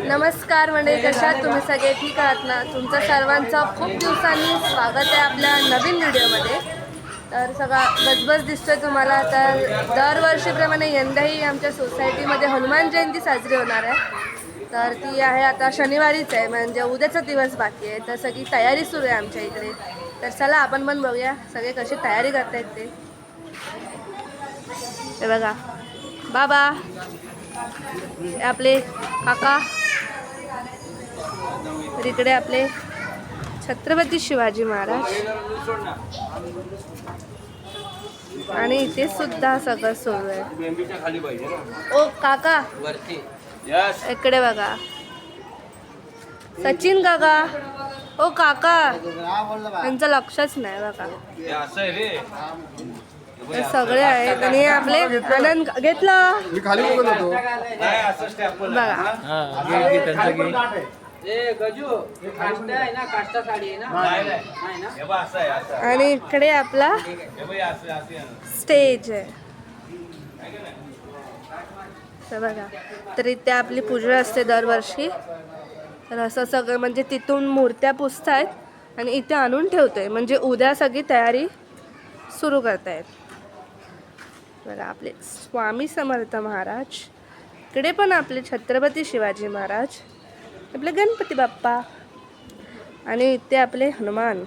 नमस्कार मंडळी, कशा आहात तुम्ही सगळे? ठीक आहात ना? तुमचं सर्वांचं खूप दिवसांनी स्वागत आहे आपल्या नवीन व्हिडिओमध्ये. तर सगळा गजबज दिसतोय तुम्हाला. तर दरवर्षीप्रमाणे यंदाही आमच्या सोसायटीमध्ये हनुमान जयंती साजरी होणार आहे. तर ती आहे आता शनिवारीच आहे, म्हणजे उद्याचा दिवस बाकी आहे. तर सगळी तयारी सुरू आहे आमच्या इकडे. तर चला आपण पण बघूया सगळे कशी तयारी करतायत ते. हे बघा बाबा, आपले काका, इकडे आपले छत्रपती शिवाजी महाराज, आणि इथे सुद्धा सगळं सुरू आहे. ओ काका, इकडे बघा सचिन काका. ओ काका, त्यांचं लक्षच नाही बघा. सगळे आहेत आणि आपले आनंद घेतलं बघा. आणि इकडे आपला स्टेज आहे तर बघा. तर इथे आपली पूजा असते दरवर्षी. तर असं सगळं म्हणजे तिथून मूर्त्या पुजतायत आणि इथे आणून ठेवतोय, म्हणजे उद्या सगळी तयारी सुरू करतायत बघा. आपले स्वामी समर्थ महाराज, इकडे पण आपले छत्रपती शिवाजी महाराज, आपले गणपती बाप्पा, आणि इथे आपले हनुमान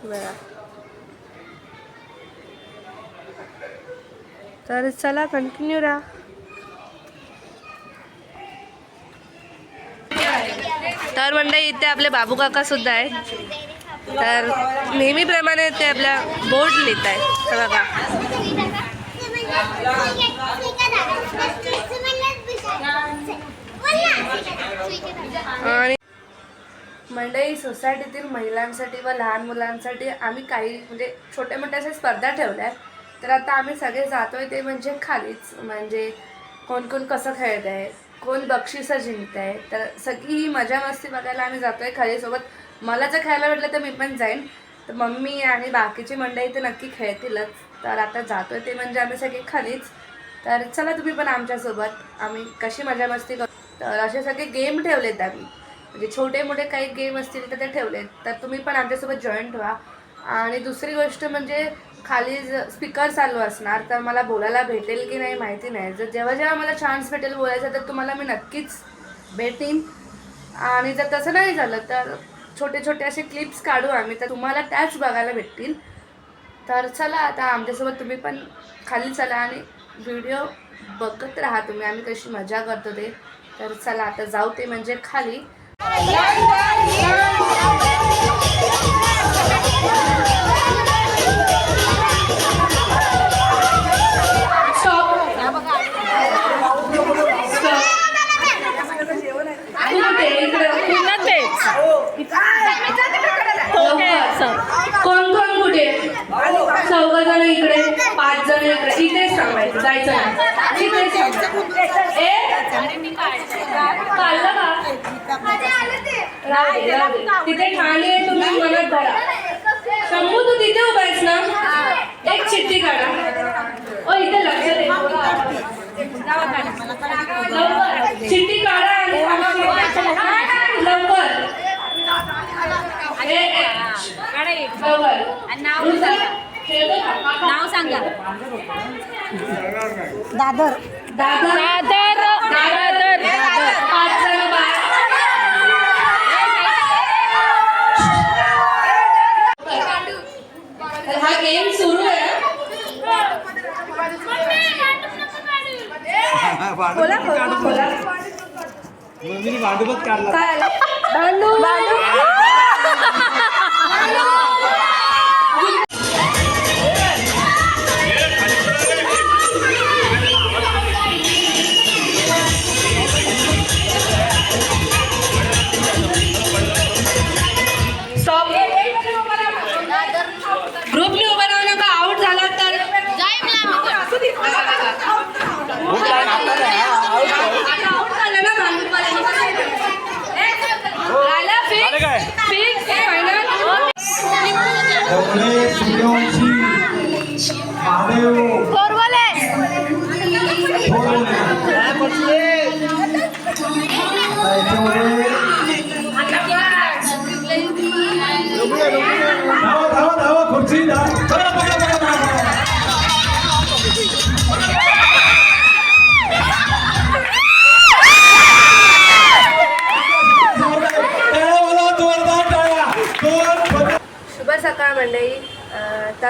बघा. तर चला कंटिन्यू राहा. तर मंडळी इथे आपले बाबू काका सुद्धा आहेत. तर नेहमीप्रमाणे ते आपल्या बोर्ड लिहित आहेत तर बघा. आणि मंडळी सोसायटीतील महिलांसाठी व लहान मुलांसाठी आम्ही काही म्हणजे छोट्या मोठ्या अशा स्पर्धा ठेवल्या आहेत. तर आता आम्ही सगळे जातोय ते म्हणजे खालीच, म्हणजे कोण कोण कसं खेळत आहे, कोण बक्षिसं जिंकत आहे. तर सगळी ही मजा मस्ती बघायला आम्ही जातोय खालीसोबत. मला जर खेळायला भेटलं तर मी पण जाईन. तर मम्मी आणि बाकीची मंडळी ते नक्की खेळतीलच. तर आता जातोय ते म्हणजे आम्ही सगळे खालीच. तर चला तुम्ही पण आमच्यासोबत, आम्ही कशी मजा मस्ती करतो. तर असे सगळे गेम ठेवलेत आम्ही, म्हणजे छोटे मोठे काही गेम असतील तर ते ठेवलेत. तर तुम्ही पण आमच्यासोबत जॉईंट व्हा. आणि दुसरी गोष्ट म्हणजे खाली स्पीकर चालू असणार, तर मला बोलायला भेटेल की नाही माहिती नाही. जर जेव्हा जेव्हा मला चान्स भेटेल बोलायचा तर तुम्हाला मी नक्कीच भेटीन. आणि जर तसं नाही झालं तर छोटे छोटे असे क्लिप्स काढू आम्ही, तर तुम्हाला त्याच बघायला भेटतील. तर चला आता आमच्यासोबत तुम्ही पण खाली चला आणि व्हिडिओ बघत राहा तुम्ही, आम्ही कशी मजा करतो ते. तर चला आता जाऊ ते म्हणजे खाली. कोण कोण कुठे? 14 जण इकडे, 5 जण इकडे. इथेच सांगायचं, जायचं नाही. इथेच सांगायचं. काढलं का? तिथे ठाणे आहे, तुम्ही मनात धरा. शंभू तू तिथे उभा आहेस ना, एक चिठ्ठी काढा. ओ इथे लक्ष दे, लवकर चिठ्ठी काढा आणि लवकर. नाव सांगा. दादर दादर दादर दादर. 5 जण बाहेर. हा गेम सुरू आहे. बोला बोला. मम्मीने भांडूपच काढला. काय भांडू? ग्रुपने उभा राहू नका. आउट झाला तर फिक्स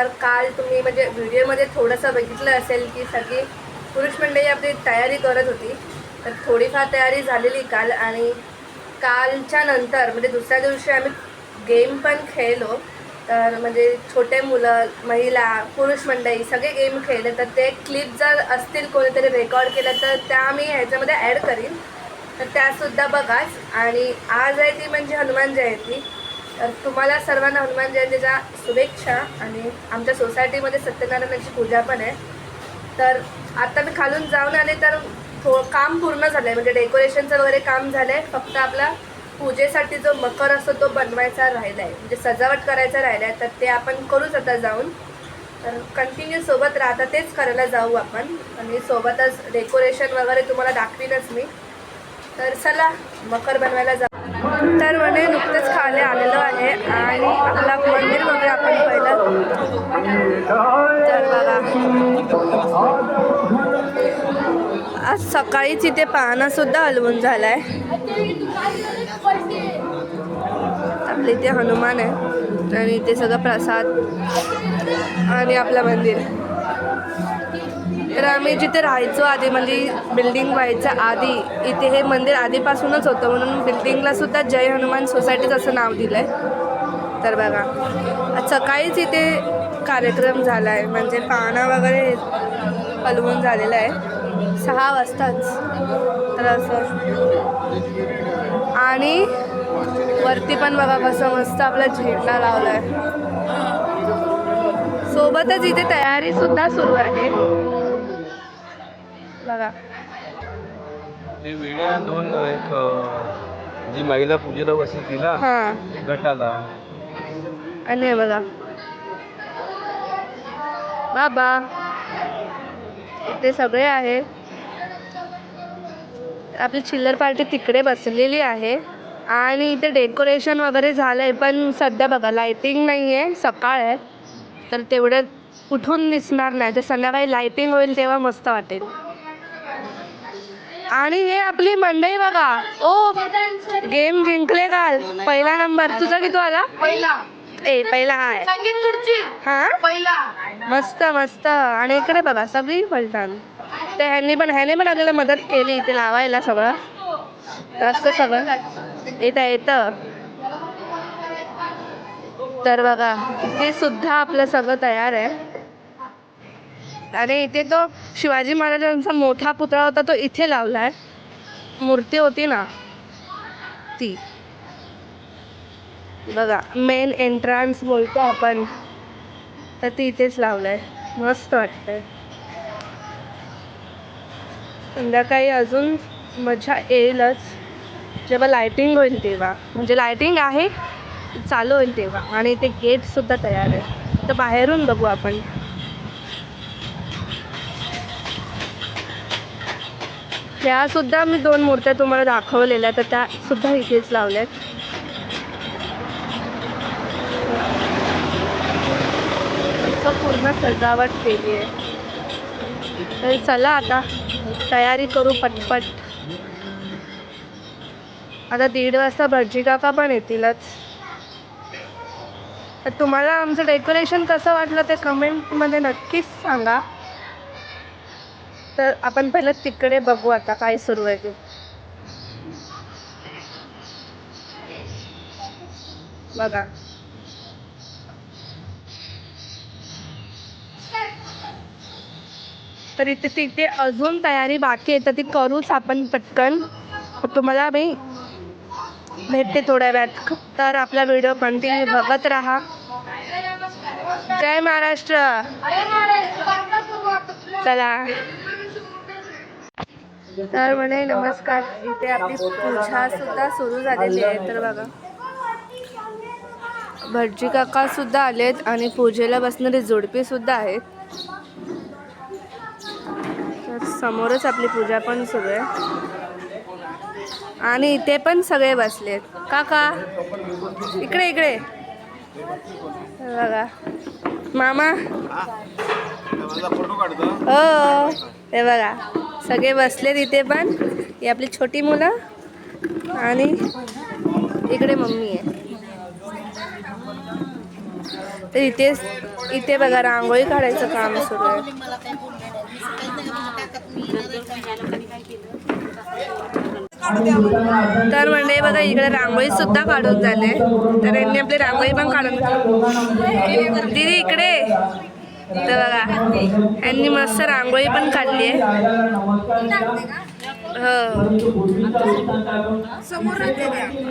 तर काल तुम्ही म्हणजे व्हिडिओमध्ये थोडंसं बघितलं असेल की सगळी पुरुष मंडळी आपली तयारी करत होती. तर थोडीफार तयारी झालेली काल, आणि कालच्या नंतर म्हणजे दुसऱ्या दिवशी आम्ही गेम पण खेळलो. तर म्हणजे छोटे मुलं, महिला, पुरुष मंडळी सगळे गेम खेळले. तर ते क्लिप जर असतील कोणीतरी रेकॉर्ड केलं तर त्या मी ह्याच्यामध्ये ॲड करीन, तर त्यासुद्धा बघाच. आणि आज आहे ती म्हणजे हनुमान जयंती. तर तुम्हाला सर्वांना हनुमान जयंतीच्या शुभेच्छा. आणि आमच्या सोसायटीमध्ये सत्यनारायणाची पूजा पण आहे. तर आता मी खालून जाऊन आले तर काम पूर्ण झालं आहे, म्हणजे डेकोरेशनचं वगैरे काम झालं आहे. फक्त आपला पूजेसाठी जो मकर असतो तो बनवायचा राहिला आहे, म्हणजे सजावट करायचा राहिला आहे. तर ते आपण करूच आता जाऊन. तर कंटिन्यू सोबत राहता तेच करायला जाऊ आपण, आणि सोबतच डेकोरेशन वगैरे तुम्हाला दाखवीनच मी. तर चला मकर बनवायला जाऊ. तर म्हणे नुकतंच खाले आलेलो आहे आणि आपला मंदिर वगैरे आपण पहिलं. तर बघा आज सकाळीच इथे पाहणंसुद्धा हलवून झालं आहे. आपले इथे हनुमान आहे आणि इथे सगळं प्रसाद आणि आपलं मंदिर. तर आम्ही जिथे राहायचो आधी, म्हणजे बिल्डिंग व्हायच्या आधी इथे हे मंदिर आधीपासूनच होतं, म्हणून बिल्डिंगला सुद्धा जय हनुमान सोसायटीच असं नाव दिलं आहे. तर बघा आज सकाळीच इथे कार्यक्रम झाला आहे, म्हणजे पाळणा वगैरे हलवून झालेला आहे 6 वाजताच. तर असं, आणि वरती पण बघा कसं मस्त आपला झेंडा लावला आहे. सोबतच इथे तयारी सुद्धा सुरू आहे बघा. ते वेळा दोन एक जी महिला पूजेला बसली ना हां, गटाला. आणि हे बघा बाबा इथे सगळे आहे. आपली चिल्लर पार्टी तिकडे बसलेली आहे आणि इथे डेकोरेशन वगैरे झालं आहे, पण सध्या बघा लाईटिंग नाही आहे, सकाळ आहे. तर तेवढं कुठून दिसणार नाही. तर संध्याकाळी लाईटिंग होईल तेव्हा मस्त वाटेल. आणि हे आपली मंडई बघा. ओ गेम जिंकले काल, पहिला नंबर. तुझा किती आला? पहिला आहे. हा मस्त मस्त. आणि इकडे बघा सगळी पलटण. तर ह्याने पण आपल्याला मदत केली इथे लावायला सगळं. असं सगळं येतं. तर बघा इथे सुद्धा आपलं सगळं तयार आहे. आणि इथे तो शिवाजी महाराजांचा मोठा पुतळा होता तो इथे लावलाय. मूर्ती होती ना ती बघा, मेन एंट्रन्स बोलतो आपण, तर ती इथेच लावलंय. मस्त वाटतंय. संध्याकाळी अजून मजा येईलच जेव्हा लायटिंग होईल तेव्हा, म्हणजे लायटिंग आहे चालू होईल तेव्हा. आणि इथे गेट सुद्धा तयार आहे, तर बाहेरून बघू आपण. त्या सुद्धा मी 2 मूर्त्या तुम्हाला दाखवलेल्या, तर त्या सुद्धा इथेच लावल्यात. पूर्ण सजावट केली आहे. तर चला आता तयारी करू पटपट. आता 1:30 वाजता भटजी काका पण येतीलच. तर तुम्हाला आमचं डेकोरेशन कसं वाटलं ते कमेंटमध्ये नक्कीच सांगा. तर आपण पहिलं तिकडे बघू आता काय सुरू आहे ते. बघा तर इथे तिथे अजून तयारी बाकी आहे, तर ती करूच आपण पटकन. तुम्हाला मी भेटते थोड्या वेळात. तर आपला व्हिडिओ कंटिन्यू बघत राहा. जय महाराष्ट्र. चला. तर म्हणे नमस्कार. इथे आपली पूजा सुद्धा सुरू झालेली आहे. तर बघा भटजी काका सुद्धा आलेत आणि पूजेला बसणारी जोडपी सुद्धा आहेत. तर समोरच आपली पूजा पण सुरू आहे आणि इथे पण सगळे बसलेत. काका इकडे इकडे बघा. मामा हो, हे बघा सगळे बसलेत इथे पण. ही आपली छोटी मुलं आणि इकडे मम्मी आहे. तर इथे बघा रांगोळी काढायचं काम सुरू आहे. तर म्हणजे बघा इकडे रांगोळी सुद्धा काढून झाले. तर यांनी आपली रांगोळी पण काढून दीदी इकडे. तर बघा यांनी मस्त रांगोळी पण काढली आहे.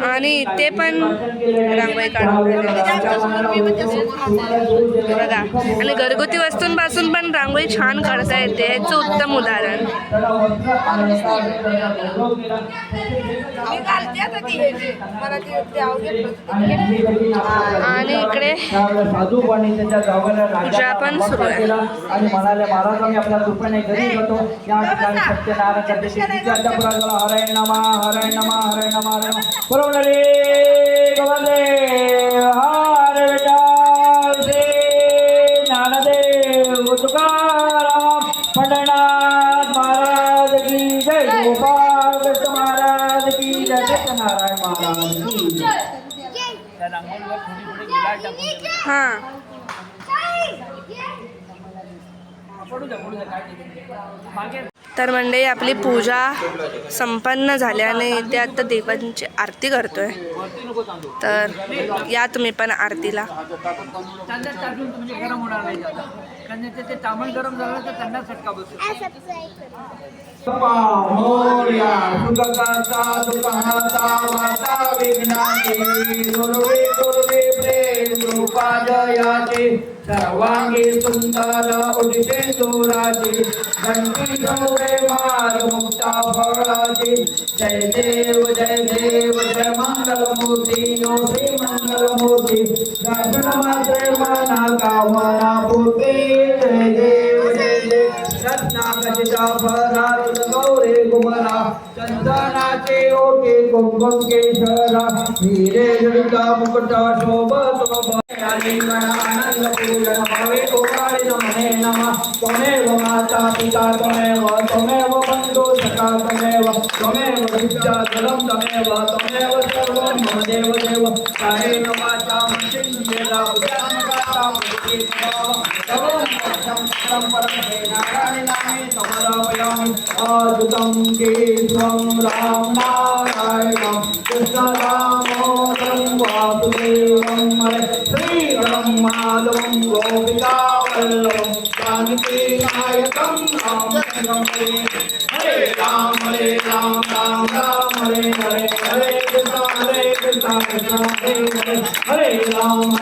आणि ते पण रांगोळी काढून बघा. आणि घरगुती वस्तूंपासून पण रांगोळी छान काढता येते, ह्याचं उत्तम उदाहरण. आणि इकडे पूजा पण सुरू आहे. आणि म्हणाले महाराज आम्ही आपल्या कृपेने घरी जातो. या ठिकाणी सत्यनारायण चतुर्थीच्या पुराणाला हरे नमः हरे नमः हरे नमः हरे नमः. बरोबर रे गोवंदे हरे विठ्ठल श्री ज्ञानदेव तुकाराम पंढरनाथ महाराज की जय. गोपाल कृष्ण महाराज की जय. सत्यनारायण महाराज की जय. हां तर मंडळी आपली पूजा संपन्न झाल्याने इथे आता देवांची आरती करतोय. तर या तुम्ही पण आरतीला. ते तांबण गरम झालं तर त्यांना चटका बसतो. सर्वांगी सुंदर उदिते सुराची घंटी गौरे मार मुक्ता फळाची. जय देव जय देव जय मंगल मूर्ती नो श्री मंगल मूर्ती. दर्शन मात्रे मना कामना पूर्ती. जय देव जय देव रत्नाकचिता भरात गौरे कुमरा. चंदनाचे ओके कुंकुम केशरा. हिरे जडिता मुकुटा शोभतो. आनंद पूर्ण भावे ओवाळी नमः नमः. त्वमेव माता पिता त्वमेव बंधु सखा त्वमेव विद्या जलम त्वमेव सर्वं मम देव देव. कायेन वाचा मनसेन्द्रियेण बुद्ध्यां कर्ता प्रकृती सर्वं परमते नारायणाय समर्पयामि. अद्भुतं केशवं राम नारायणं कृष्ण दामोदरं वासुदेवं हरे. श्रीराम माधवं गोपिका वल्लभं जानकी नायकं राम हरे राम राम राम हरे हरे. हरे कृष्ण कृष्ण हरे हरे. हरे राम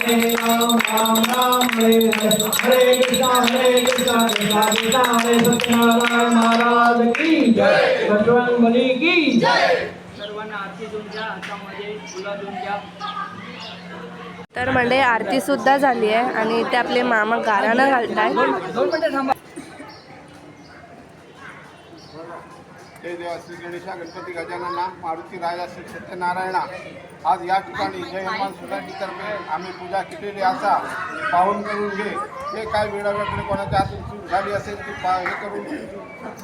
राम राम हरे हरे. हरे कृष्ण कृष्ण कृष्ण हरे. सत्यनारायण महाराज की जय. बजरंग बली की जय. सर्वांना आरती देऊन द्या. हातामध्ये फुलं देऊन द्या. तर म्हणजे आरती सुद्धा झाली आहे आणि इथे आपले मामा गाराणं घालताय. जय देवा श्री गणेशा गणपती गजानना मारुती राजा श्री सत्यनारायणा. आज या ठिकाणी जय हनुमान सोसायटीतर्फे आम्ही पूजा केलेली असा पाहून करून घे. हे काय वेळावेळी कोणाच्या हातून चूक झाली असेल ती हे करून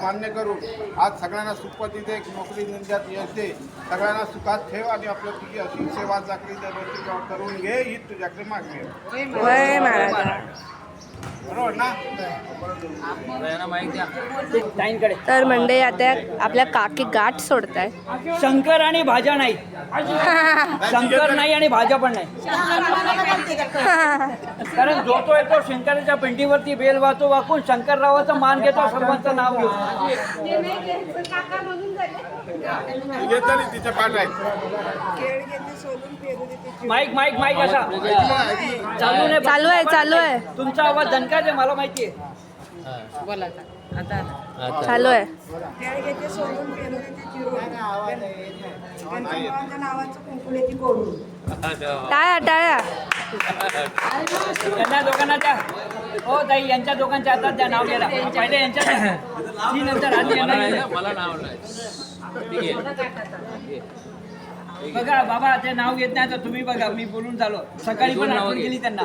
मान्य करून आज सगळ्यांना सुखपती दे. नोकरी धंद्यात यश दे. सगळ्यांना सुखात ठेव आणि आपल्या तुझी अशी सेवा जाकरी दरवर्षी करून घे. ही तुझ्याकडे मागणे. वय महाराज. बरोबर ना. तर म्हणजे आता आपल्या काकी गाठ सोडताय. शंकर आणि भाज्या नाही. शंकर नाही आणि भाज्या पण नाही. कारण जो तो येतो शंकराच्या पिंडीवरती बेल वाकून शंकररावाचा मान घेतो. सर्वांचं नाव घेतो. तिच्या पाठ आहे. माईक माईक माईक असा चालू आहे. तुमचा आवाज दणका आहे मला माहिती आहे. चालू आहे. टाळ्या टाळ्या. यांच्या दोघांना द्या. हो ताई यांच्या दोघांच्या हातात द्या. नाव घ्या पहिले यांच्या. ती नंतर आधी मला नाव बघा बाबा ते नाव घेत नाही तर तुम्ही बघा. मी बोलून झालो. सकाळी पण आठवण केली त्यांना.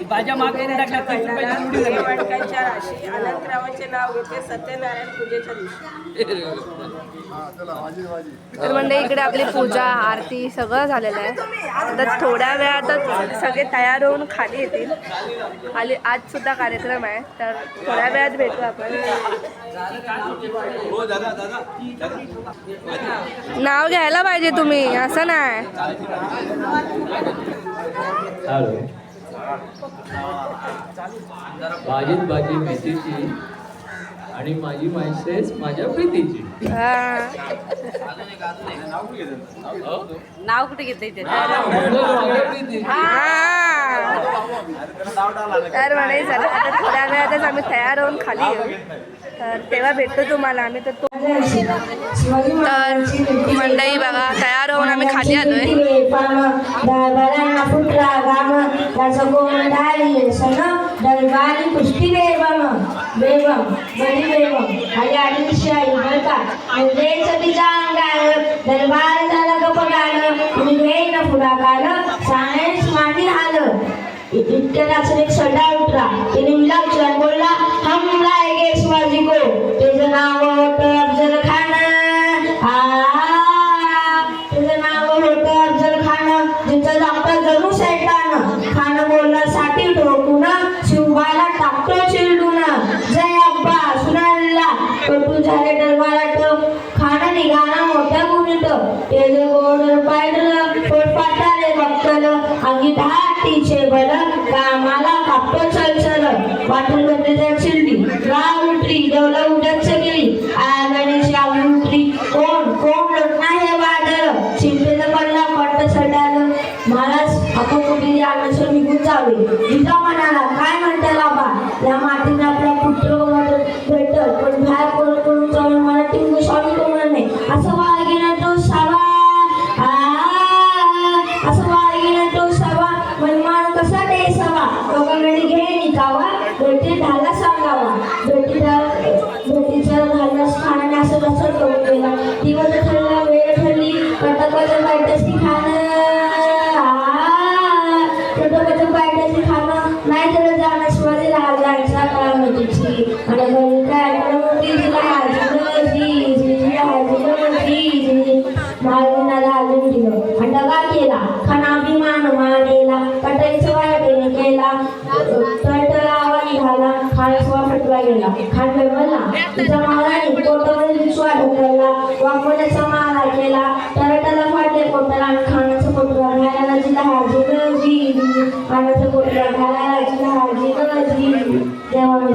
माझ्या मागे टाकल्या 30 रुपयाची जोडी झाली. वाटकांच्या राशी अनंतरावांचे नाव घेते सत्यनारायण पूजेच्या दिवशी. तर म्हणजे इकडे आपली पूजा आरती सगळं झालेलं आहे. आता थोड्या वेळातच सगळे तयार होऊन खाली येतील. खाली आज सुद्धा कार्यक्रम आहे, तर थोड्या वेळात भेटू आपण. नाव घ्यायला पाहिजे तुम्ही, असं नाही. हॅलो भाजी मेथीची आणि माझी मायसेस माझ्या प्रीतीची. हा. नाव कुठे घेते ते? तर म्हणे चला आता थोड्या वेळातच आम्ही तयार होऊन खाली येऊ, तर तेव्हा भेटतो तुम्हाला आम्ही. तर मंडई बघा तयार होऊन आम्ही खाली आलोय. दरबार झाला गपगान तुम्ही घेईन पुढाकार सायन्स मागे आलं इतक्याचं एक सरदार उतरा त्याने मिला उचला बोलला हम लाएंगे शिवाजी को त्याचं नाव होतं अफजल खान. त्याचं नाव होतं अफजल खान जिथं डॉक्टर जणू सैतान खान बोलला साठी ठोकून शिवबाला टाकतो चिरडून जय अब्बा सुनाला कटू झाले दरबारात खान निघाला मोठ्या गुणित त्याचं गोड पाहिलं पोटपाटाले बघतल अंगी टीचे बल कामाला कापतो चलचल वाटून गड्याच्या चिरली गाव उठली डवला उडत सगळी आगणीची आवडी उठली कोण कोण लोटना हे वादळ चिंतेचं पडला पट्ट सटालं महाराज आपण कुठे आणायचं निघून जावे. जिजा म्हणाला काय म्हणता लाभा या मातीने आपला पुत्र भेटत पण बाहेर करून जाऊन मला टिंगू स्वामी कोण नाही असं वागिना तो सावा असं वागिना तो सावा मनमान कसा टेसावा लोकांकडे घे निघावा भेटी ढाला सांगावा भेटीचा घालण्यास खाण्याने असं कसं करून गेला दिवस ठरला वेळ ठरली कटकाचं पायटसी खाणं नाही तर जाणं शिवाजी राजांचा काळमतीची आणि घरी काय काळमतीला महाराजांना अजून दिलं आणि दगा केला खानाभिमान मानेला कटाईचं वाटेने केला तळतळा आवाज झाला खानसवा फटला गेला खान म्हणला तिचा महाराणी कोटावर विश्वा ढकलला वापरण्याचा मारा केला तळटाला फाटले कोटाला आणि खानाचं पोटला घालायला जिला हाजी खानाचं पोटला घालायला जिला हाजी देवा मी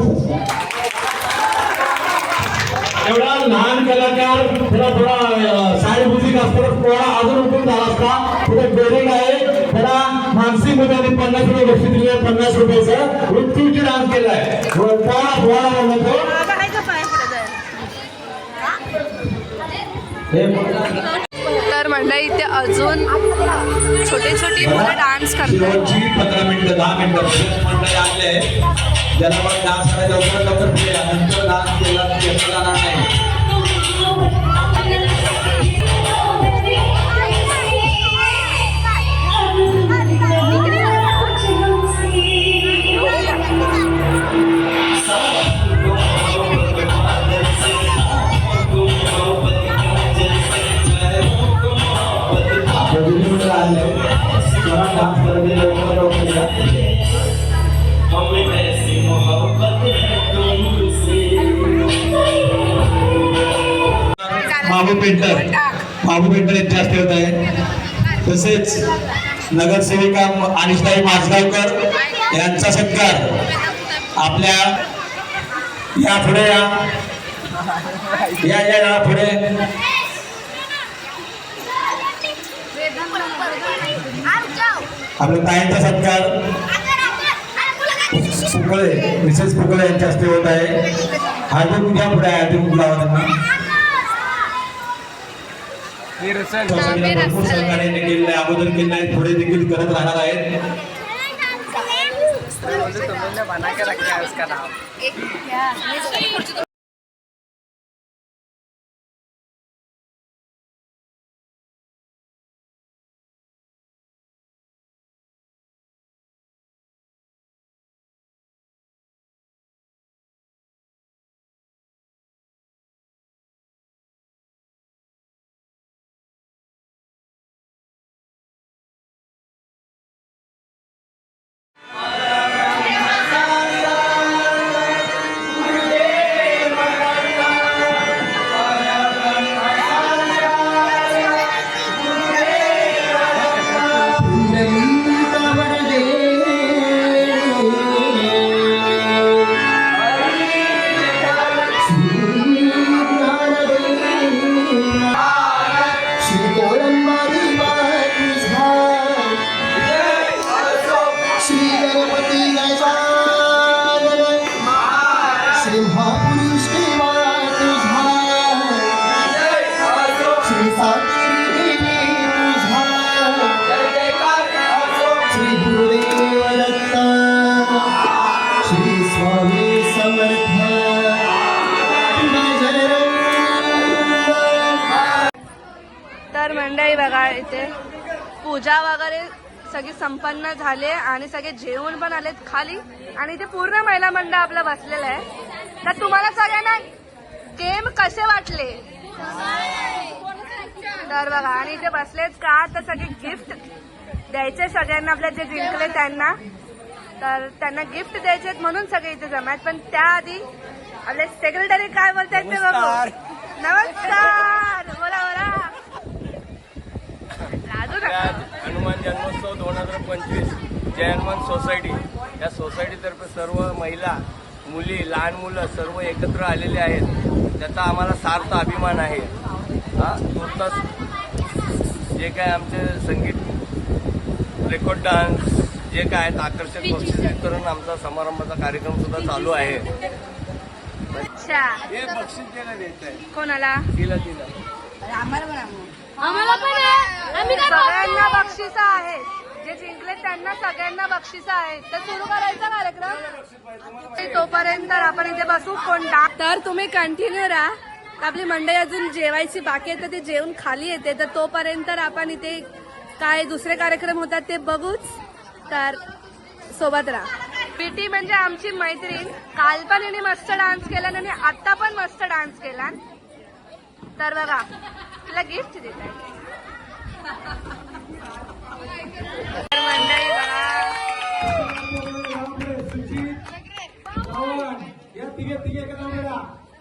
एवढा लहान कलाकार थोडा साईड म्युझिक असतो थोडा अजून उठून झाला असता पुढे बेरिंग आहे त्याला मानसिक मध्ये 50 रुपये बक्षीस दिले 50 रुपयाचं मृत्यूची डान्स केलाय थोडा म्हणतो तर मंडळी इथे अजून छोटे छोटे मुलं डान्स करतात. 15 मिनिटं 10 मिनिटं मंडळी आणले ज्याला पण डान्स करायचा लवकर नंतर डान्स केला जाणार नाही. बाबू पेंटर यांचे हस्ते होत आहे. तसेच नगरसेविका अनिशताई माझगावकर यांचा सत्कार आपल्या या पुढे या पुढे आपल्या ताईंचा सत्कार फुकळे मिसेस फुकळे यांच्या हस्ते होत आहे. हार्दिक घ्या पुढे हार्दिक लावा त्यांना भरपूर सहकार्याने केलेलं आहे अगोदर केलेलं आहे पुढे देखील करत राहणार आहेत. मंडळी बघा इथे पूजा वगैरे सगळी संपन्न झाले आणि सगळे जेवण पण आलेत खाली आणि इथे पूर्ण महिला मंडळ आपलं बसलेलं आहे. तर तुम्हाला सगळ्यांना गेम कसे वाटले तर बघा आणि इथे बसलेच का तर सगळे गिफ्ट द्यायचे सगळ्यांना आपल्या जे जिंकले त्यांना. तर त्यांना गिफ्ट द्यायचे म्हणून सगळे इथे जमा आहेत. पण त्याआधी आपले सेक्रेटरी काय बोलतायत ते बघू. नमस्कार बोला बोला. लाजू नका. हनुमान जन्मोत्सव 2025 जय हनुमान सोसायटी या सोसायटीतर्फे सर्व महिला मुली लहान मुलं सर्व एकत्र आलेले आहेत. त्याचा आम्हाला सार्थ अभिमान आहे. हा नुकताच जे काय आमचे संगीत रेकॉर्ड डान्स जे काय आहेत आकर्षक बक्षीस वितरण आमचा समारंभाचा कार्यक्रम सुद्धा चालू आहे. अच्छा हे बक्षीस द्यायला द्यायचं आहे कोणाला तिला आम्हाला पण आहे. सगळ्यांना बक्षीस आहेत. जे जिंकले त्यांना सगळ्यांना बक्षीस आहेत. तर सुरू करायचा कार्यक्रम तोपर्यंत आपण इथे बसू. कोणता तर तुम्ही कंटिन्यू राहा. आपली मंडळी अजून जेवायची बाकी आहे तर ते जेवण खाली येते. तर तोपर्यंत आपण इथे काय दुसरे कार्यक्रम होतात ते बघूच. तर सोबत राहा. पीटी म्हणजे आमची मैत्रीण. काल पण हिने मस्त डान्स केला आणि आता पण मस्त डान्स केला. तर बघा तिला गिफ्ट देत आहे. मंडळी बघा या तिघे एकत्र मिळा.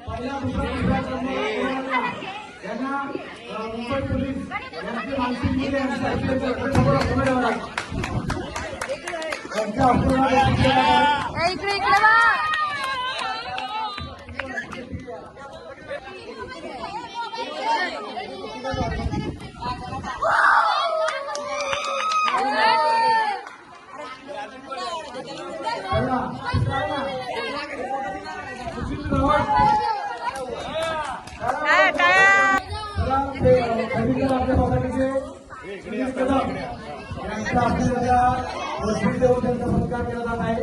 पहिला दुसरा तिसरा क्रमांक यांना मुंबई पोलीस यांची मानसिक मुले यांच्या इकडे इकडे बघा. त्यांचा सत्कार केला जात आहे.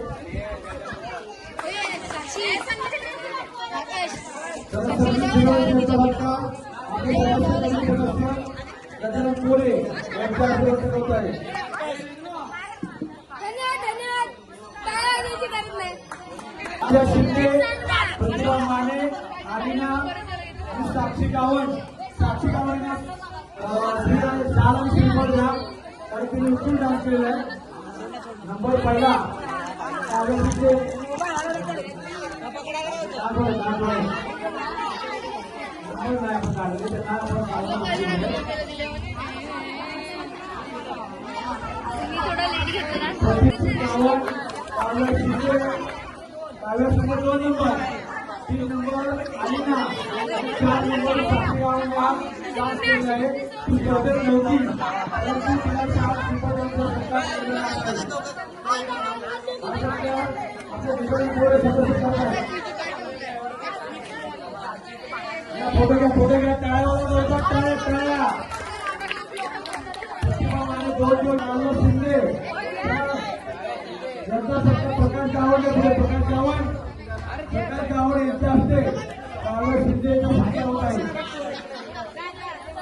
गजानन कोरे यांच्या अभिवादन होत आहे. शिंदे, प्रतिभा माने, आलिना आणि साक्षी गावण. साक्षी गावण नंबर घ्या कारण तिने उचलून डान्स केलेला आहे. नंबर पहिला काव्याचे काव्यासमोर 2 नंबर 3 नंबर आलिना 4 नंबर साक्षी गावांना डान्स केलेला आहे. ती शोधत नव्हती परंतु तिला 4 नंबरांचा सत्कार केलेला आहे. आपले विजयी थोडे सदस्य करतात. फोटो घ्या टाळ्यावर जोरदार टाळ्या. प्रतिभा माने 2 नावं शिंदे यांचा सत्कार प्रकाश गावडे प्रकाश गावडे यांच्या हस्ते काव्य शिंदे यांचा सत्कार होत आहे.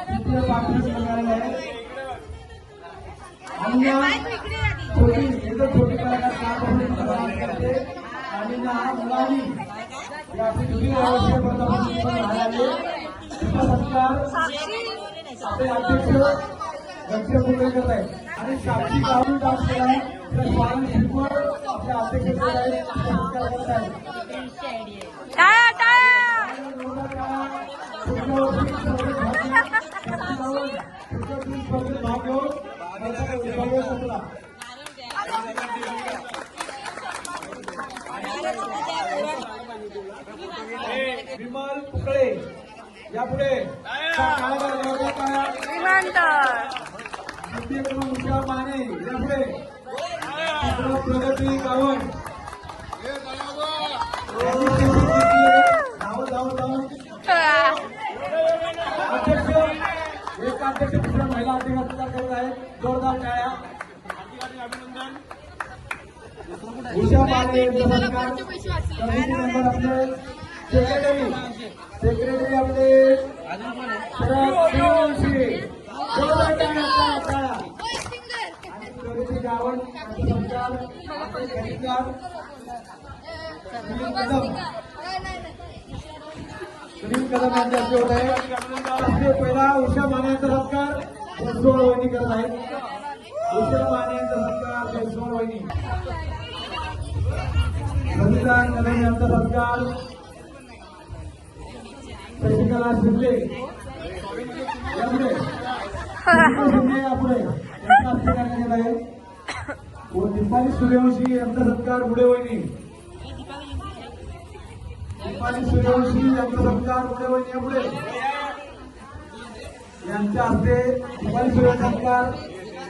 तिसऱ्या पाठीस मिळालेला आहे. छोटी एकदम छोटी कलाकार करते आणि मुलांनी या दुसरी वर्षीय सत्कार आपले अध्यक्ष लक्ष पूर्ण करत आहेत आणि साक्षी गावून डान्स केला आहे. स्वामी शिकवण आपल्या अध्यक्ष सत्कार करत आहेत. भाग घेऊन विमल पुकळे यापुढे उषा माने यापुढे प्रगती गावण अध्यक्ष एक अध्यक्ष दुसऱ्या महिला अध्यक्ष करत आहेत. जोरदार टाळ्या. उषा माने यांचा सत्कार. कमिटी मेंबर आपले सेक्रेटरी आपले शरद सत्कार सुनील कदम यांच्या हस्ते होत आहे. त्याचे पहिला उषा माने यांचा सत्कार जयस्वाल वहिनी करत आहेत. उषा माने यांचा सत्कार जयस्वाल वहिनी. सविता कदम यांचा सत्कार शशिकला शिंदे यापुढे यापुढे यांचा हस्ते करण्यात येत आहे. व दीपाली सूर्यवंशी यांचा सत्कार पुढे वहिनी. दीपाली सूर्यवंशी यांचा सत्कार पुढे वहिनी यापुढे यांच्या हस्ते दीपाली सूर्य सत्कार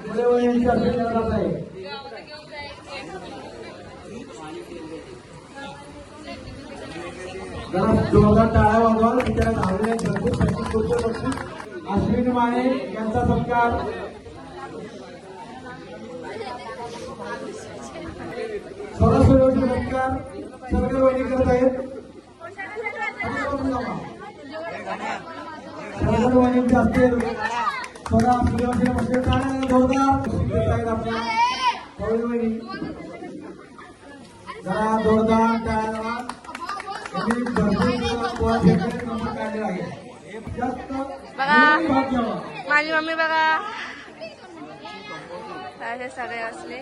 पुढे वहिनी यांच्या हस्ते करण्यात आहे. जरा जोरदार टाळ्या वाजवा. तिच्या धावणे भरपूर संस्कृत बक्षीस. अश्विनी माने यांचा सत्कार सूर्यवंशी सत्कार सरकार वहिनी करत आहेत. सरकार वहिनींच्या हस्ते स्वरा सूर्यवंशी बक्षीस टाळ्या जोरदार देत आहेत आपल्या कवळी वहिनी. जरा जोरदार टाळ्या बघा माझी मम्मी बघा असे सगळे असले.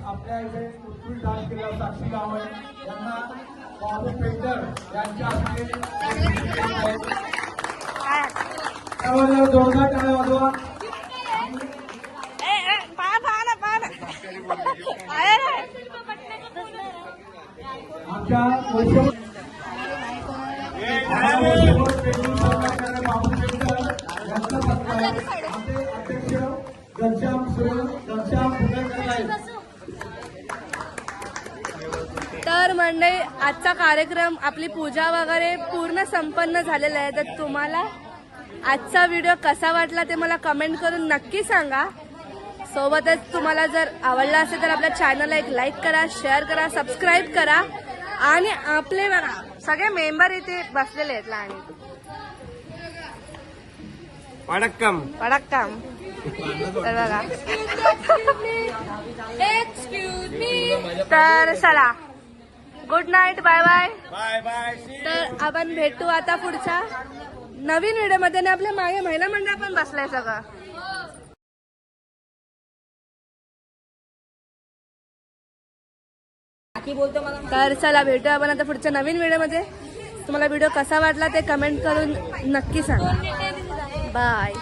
आपल्या इथे उत्कृष्ट डान्स केला साक्षी गावळे यांना बाबू पेंटर यांच्या हस्ते जोरदार टाळ्या वाजवा. आमच्या बाबू पेंटर यांचा सत्कार आमचे अध्यक्ष घनश्याम पुणेकर आहेत. तर मंडळी आजचा कार्यक्रम आपली पूजा वगैरे पूर्ण संपन्न झालेला आहे. तर तुम्हाला आजचा व्हिडिओ कसा वाटला ते मला कमेंट करून नक्की सांगा. सोबतच तुम्हाला जर आवडला असेल तर आपल्या चॅनलला एक लाईक करा, शेअर करा, सबस्क्राईब करा. आणि आपले बघा सगळे मेंबर इथे बसलेले आहेत लहान वडक्कम पडक्कम. तर बघा तर चला good night, bye bye. Bye bye. तर आपण भेटू आता पुढच्या नवीन व्हिडिओमध्ये. आणि आपल्या मागे महिला मंडळ पण बसलाय सगळं. तर चला भेटू आपण आता पुढच्या नवीन व्हिडिओमध्ये. तुम्हाला व्हिडिओ कसा वाटला ते कमेंट करून नक्की सांगा. बाय.